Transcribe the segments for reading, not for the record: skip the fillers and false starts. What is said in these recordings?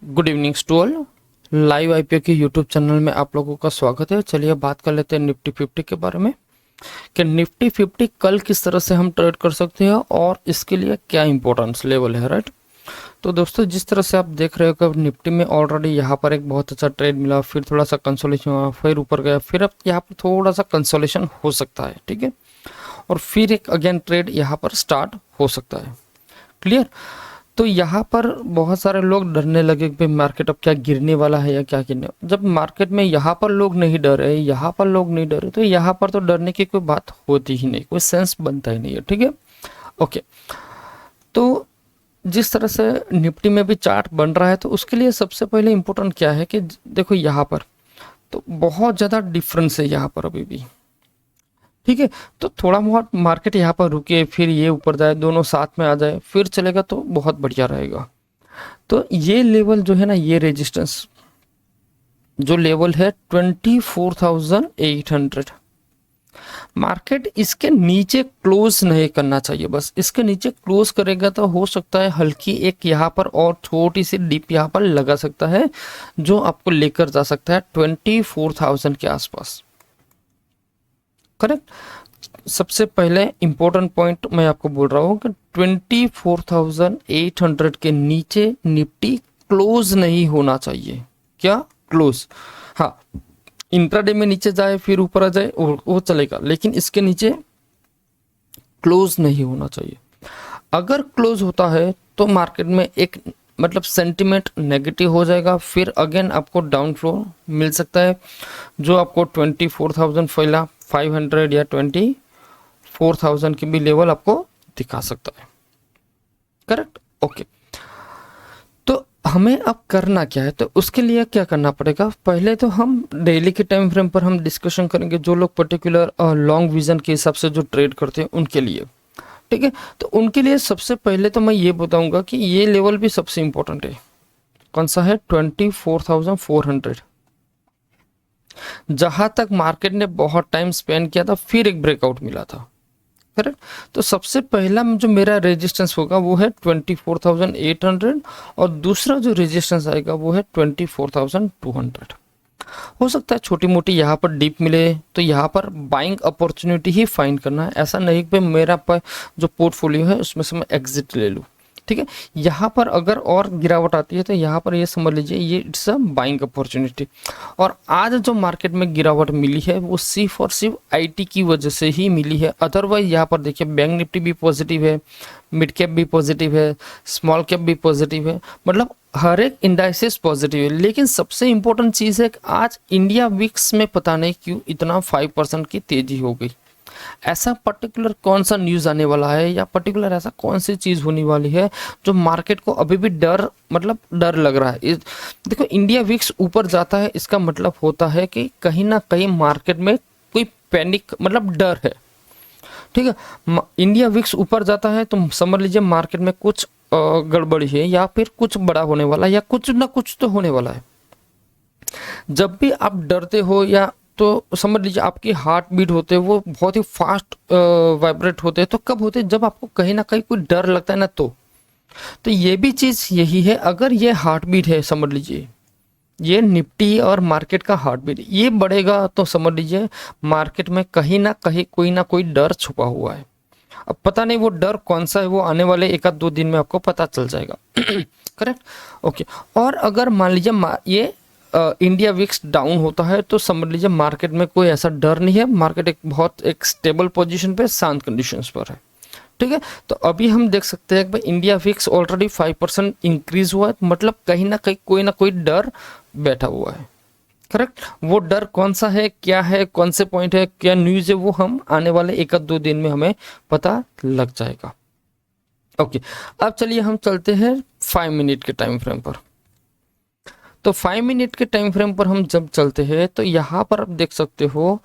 Good evening to all. Live IPO के YouTube channel में आप लोगों का स्वागत है। चलिए बात कर लेते हैं निफ्टी 50 के बारे में कि निफ्टी 50 कल किस तरह से हम ट्रेड कर सकते हैं और इसके लिए क्या इंपॉर्टेंस लेवल है, राइट। तो दोस्तों, जिस तरह से आप देख रहे हो कि निफ्टी में ऑलरेडी यहाँ पर एक बहुत अच्छा ट्रेड मिला, फिर थोड़ा सा कंसोलेशन हुआ, फिर ऊपर गया, फिर अब यहाँ पर थोड़ा सा कंसोलेशन हो सकता है, ठीक है, और फिर एक अगेन ट्रेड यहाँ पर स्टार्ट हो सकता है। क्लियर। तो यहाँ पर बहुत सारे लोग डरने लगे कि मार्केट अब क्या गिरने वाला है या क्या गिरने। जब मार्केट में यहाँ पर लोग नहीं डरे, यहाँ पर लोग नहीं डरे, तो यहाँ पर तो डरने की कोई बात होती ही नहीं, कोई सेंस बनता ही नहीं है, ठीक है। ओके, तो जिस तरह से निफ्टी में भी चार्ट बन रहा है, तो उसके लिए सबसे पहले इंपॉर्टेंट क्या है कि देखो यहाँ पर तो बहुत ज़्यादा डिफरेंस है यहाँ पर अभी भी, ठीक है। तो थोड़ा बहुत मार्केट यहाँ पर रुके, फिर ये ऊपर जाए, दोनों साथ में आ जाए, फिर चलेगा तो बहुत बढ़िया रहेगा। तो ये लेवल जो है ना, ये रेजिस्टेंस जो लेवल है 24,800, मार्केट इसके नीचे क्लोज नहीं करना चाहिए। बस इसके नीचे क्लोज करेगा तो हो सकता है हल्की एक यहाँ पर और छोटी सी डिप यहाँ पर लगा सकता है, जो आपको लेकर जा सकता है 24,000 के आसपास, करेक्ट। सबसे पहले इंपॉर्टेंट पॉइंट मैं आपको बोल रहा हूँ कि 24,800 के नीचे निफ्टी क्लोज नहीं होना चाहिए। क्या क्लोज? हाँ, इंट्राडे में नीचे जाए फिर ऊपर आ जाए वो चलेगा, लेकिन इसके नीचे क्लोज नहीं होना चाहिए। अगर क्लोज होता है तो मार्केट में एक मतलब सेंटिमेंट नेगेटिव हो जाएगा, फिर अगेन आपको डाउन फ्लो मिल सकता है, जो आपको 24,500 या 24,000 की भी लेवल आपको दिखा सकता है, करेक्ट। ओके, तो हमें अब करना क्या है, तो उसके लिए क्या करना पड़ेगा। पहले तो हम डेली के टाइम फ्रेम पर हम डिस्कशन करेंगे, जो लोग पर्टिकुलर लॉन्ग विजन के हिसाब से जो ट्रेड करते हैं उनके लिए, ठीक है। तो उनके लिए सबसे पहले तो मैं ये बताऊंगा कि ये लेवल भी सबसे इंपॉर्टेंट है। कौन सा है? 24,400, जहां तक मार्केट ने बहुत टाइम स्पेंड किया था, फिर एक ब्रेकआउट मिला था, करेक्ट। तो सबसे पहला जो मेरा रेजिस्टेंस होगा वो है 24,800 और दूसरा जो रेजिस्टेंस आएगा वो है 24,200। हो सकता है छोटी मोटी यहाँ पर डीप मिले, तो यहाँ पर बाइंग अपॉर्चुनिटी ही फाइंड करना है। ऐसा नहीं कि मेरा पर जो पोर्टफोलियो है उसमें से मैं एग्जिट ले लूँ, ठीक है। यहाँ पर अगर और गिरावट आती है तो यहाँ पर ये समझ लीजिए ये इट्स अ बाइंग अपॉर्चुनिटी। और आज जो मार्केट में गिरावट मिली है वो सिर्फ और सिर्फ आईटी की वजह से ही मिली है। अदरवाइज यहाँ पर देखिए बैंक निफ्टी भी पॉजिटिव है, मिड कैप भी पॉजिटिव है, स्मॉल कैप भी पॉजिटिव है, मतलब हर एक इंडाइसेस पॉजिटिव है। लेकिन सबसे इंपॉर्टेंट चीज़ है कि आज इंडिया विक्स में पता नहीं क्यों इतना 5% की तेजी हो गई। ऐसा पर्टिकुलर कौन सा न्यूज़ आने वाला है या पर्टिकुलर ऐसा कौन सी चीज़ होने वाली है जो मार्केट को अभी भी डर मतलब डर लग रहा है। देखो, इंडिया विक्स ऊपर जाता है, इसका मतलब होता है कि कहीं ना कहीं मार्केट में कोई पैनिक मतलब डर है, ठीक है। इंडिया विक्स ऊपर जाता है तो समझ लीजिए मार्केट में कुछ गड़बड़ी है या फिर कुछ बड़ा होने वाला है या कुछ ना कुछ तो होने वाला है। जब भी आप डरते हो या तो समझ लीजिए आपकी हार्ट बीट होते हैं वो बहुत ही फास्ट वाइब्रेट होते हैं, तो कब होते हैं? जब आपको कहीं ना कहीं कोई डर लगता है ना, तो ये भी चीज़ यही है। अगर ये हार्ट बीट है, समझ लीजिए ये निफ्टी और मार्केट का हार्ट बीट ये बढ़ेगा, तो समझ लीजिए मार्केट में कहीं ना कहीं कोई ना कोई डर छुपा हुआ है। अब पता नहीं वो डर कौन सा है, वो आने वाले 1-2 दिन में आपको पता चल जाएगा, करेक्ट। ओके, और अगर मान लीजिए ये इंडिया विक्स डाउन होता है तो समझ लीजिए मार्केट में कोई ऐसा डर नहीं है, मार्केट एक बहुत एक स्टेबल पोजीशन पे शांत कंडीशंस पर है, ठीक है। तो अभी हम देख सकते हैं कि भाई इंडिया विक्स ऑलरेडी 5% इंक्रीज हुआ है, मतलब कहीं ना कहीं कोई ना कोई डर बैठा हुआ है, करेक्ट। वो डर कौन सा है, क्या है, कौन से पॉइंट है, क्या न्यूज़ है, वो हम आने वाले 1-2 दिन में हमें पता लग जाएगा। ओके, अब चलिए हम चलते हैं 5 मिनट के टाइम फ्रेम पर। तो 5 मिनट के टाइम फ्रेम पर हम जब चलते हैं तो यहाँ पर आप देख सकते हो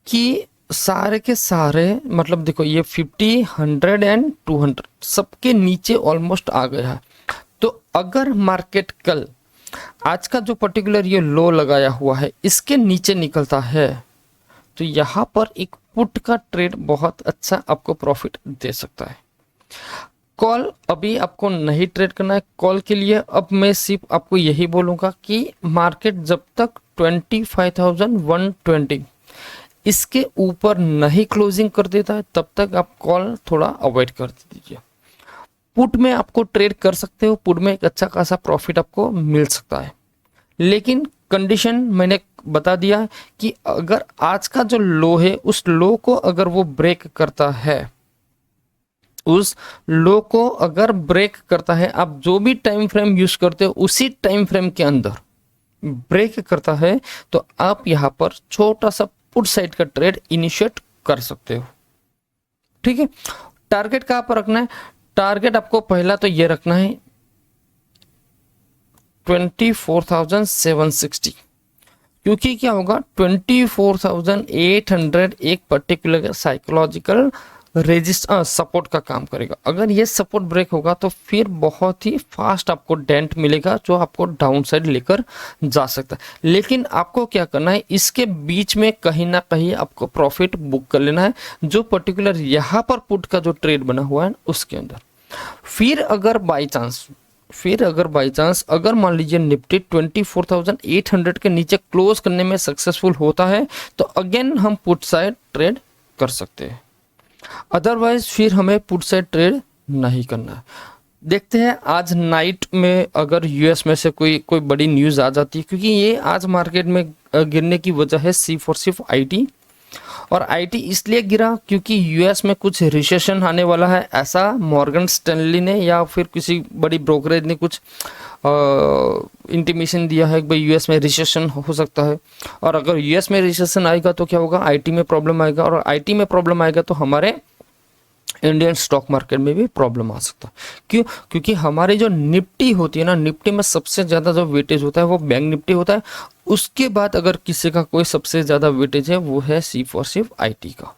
कि सारे के सारे मतलब देखो ये 50, 100 एंड 200 सबके नीचे ऑलमोस्ट आ गया है। तो अगर मार्केट कल आज का जो पर्टिकुलर ये लो लगाया हुआ है इसके नीचे निकलता है तो यहाँ पर एक पुट का ट्रेड बहुत अच्छा आपको प्रॉफिट दे सकता है। कॉल अभी आपको नहीं ट्रेड करना है। कॉल के लिए अब मैं सिर्फ आपको यही बोलूँगा कि मार्केट जब तक 25,120 इसके ऊपर नहीं क्लोजिंग कर देता है तब तक आप कॉल थोड़ा अवॉइड कर दीजिए। पुट में आपको ट्रेड कर सकते हो, पुट में एक अच्छा खासा प्रॉफिट आपको मिल सकता है, लेकिन कंडीशन मैंने बता दिया कि अगर आज का जो लो है उस लो को अगर वो ब्रेक करता है, उस लो को अगर ब्रेक करता है, आप जो भी टाइम फ्रेम यूज करते हो उसी टाइम फ्रेम के अंदर ब्रेक करता है तो आप यहां पर छोटा सा पुट साइड का ट्रेड इनिशिएट कर सकते हो। ठीक है, टारगेट कहां पर रखना है? टारगेट आपको पहला तो ये रखना है 24,760, क्योंकि क्या होगा 24,800 एक पर्टिकुलर साइकोलॉजिकल सपोर्ट का काम करेगा। अगर ये सपोर्ट ब्रेक होगा तो फिर बहुत ही फास्ट आपको डेंट मिलेगा जो आपको डाउन साइड लेकर जा सकता है। लेकिन आपको क्या करना है, इसके बीच में कहीं ना कहीं आपको प्रॉफिट बुक कर लेना है, जो पर्टिकुलर यहाँ पर पुट का जो ट्रेड बना हुआ है उसके अंदर। फिर अगर बाई चांस अगर मान लीजिए निफ्टी 24,800 के नीचे क्लोज करने में सक्सेसफुल होता है तो अगेन हम पुट साइड ट्रेड कर सकते हैं, अदरवाइज फिर हमें पुट साइड ट्रेड नहीं करना है। देखते हैं आज नाइट में अगर यूएस में से कोई बड़ी न्यूज़ आ जाती है, क्योंकि ये आज मार्केट में गिरने की वजह है सिर्फ आईटी, और आईटी इसलिए गिरा क्योंकि यूएस में कुछ रिसेशन आने वाला है, ऐसा मॉर्गन स्टैनली ने या फिर किसी बड़ी ब्रोकरेज ने कुछ इंटीमेशन दिया है कि भाई यूएस में रिसेशन हो सकता है। और अगर यूएस में रिसेशन आएगा तो क्या होगा, आईटी में प्रॉब्लम आएगा, और आईटी में प्रॉब्लम आएगा तो हमारे इंडियन स्टॉक मार्केट में भी प्रॉब्लम आ सकता है। क्यों? क्योंकि हमारी जो निफ्टी होती है ना, निफ्टी में सबसे ज़्यादा जो वेटेज होता है वो बैंक निफ्टी होता है। उसके बाद अगर किसी का कोई सबसे ज़्यादा वेटेज है वो है सिर्फ आईटी का,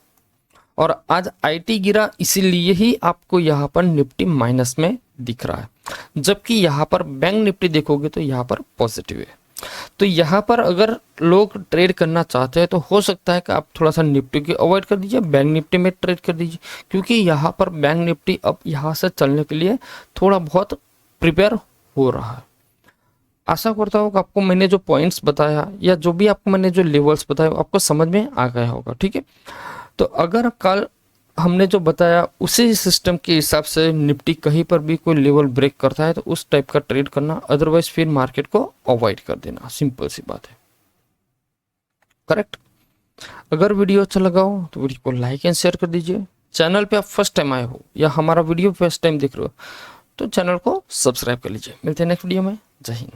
और आज आईटी गिरा इसीलिए ही आपको यहाँ पर निफ्टी माइनस में दिख रहा है, जबकि यहाँ पर बैंक निफ्टी देखोगे तो यहाँ पर पॉजिटिव है। तो यहाँ पर अगर लोग ट्रेड करना चाहते हैं तो हो सकता है कि आप थोड़ा सा निफ्टी को अवॉइड कर दीजिए, बैंक निफ्टी में ट्रेड कर दीजिए, क्योंकि यहाँ पर बैंक निफ्टी अब यहाँ से चलने के लिए थोड़ा बहुत प्रिपेयर हो रहा है। आशा करता हूँ कि आपको मैंने जो पॉइंट्स बताया या जो भी आपको मैंने जो लेवल्स बताया आपको समझ में आ गया होगा। ठीक है, तो अगर कल हमने जो बताया उसी सिस्टम के हिसाब से निफ्टी कहीं पर भी कोई लेवल ब्रेक करता है तो उस टाइप का ट्रेड करना, अदरवाइज फिर मार्केट को अवॉइड कर देना, सिंपल सी बात है। करेक्ट। अगर वीडियो अच्छा लगा हो तो वीडियो को लाइक एंड शेयर कर दीजिए। चैनल पे आप फर्स्ट टाइम आए हो या हमारा वीडियो फर्स्ट टाइम देख रहे हो तो चैनल को सब्सक्राइब कर लीजिए। मिलते हैं नेक्स्ट वीडियो में। जय हिंद।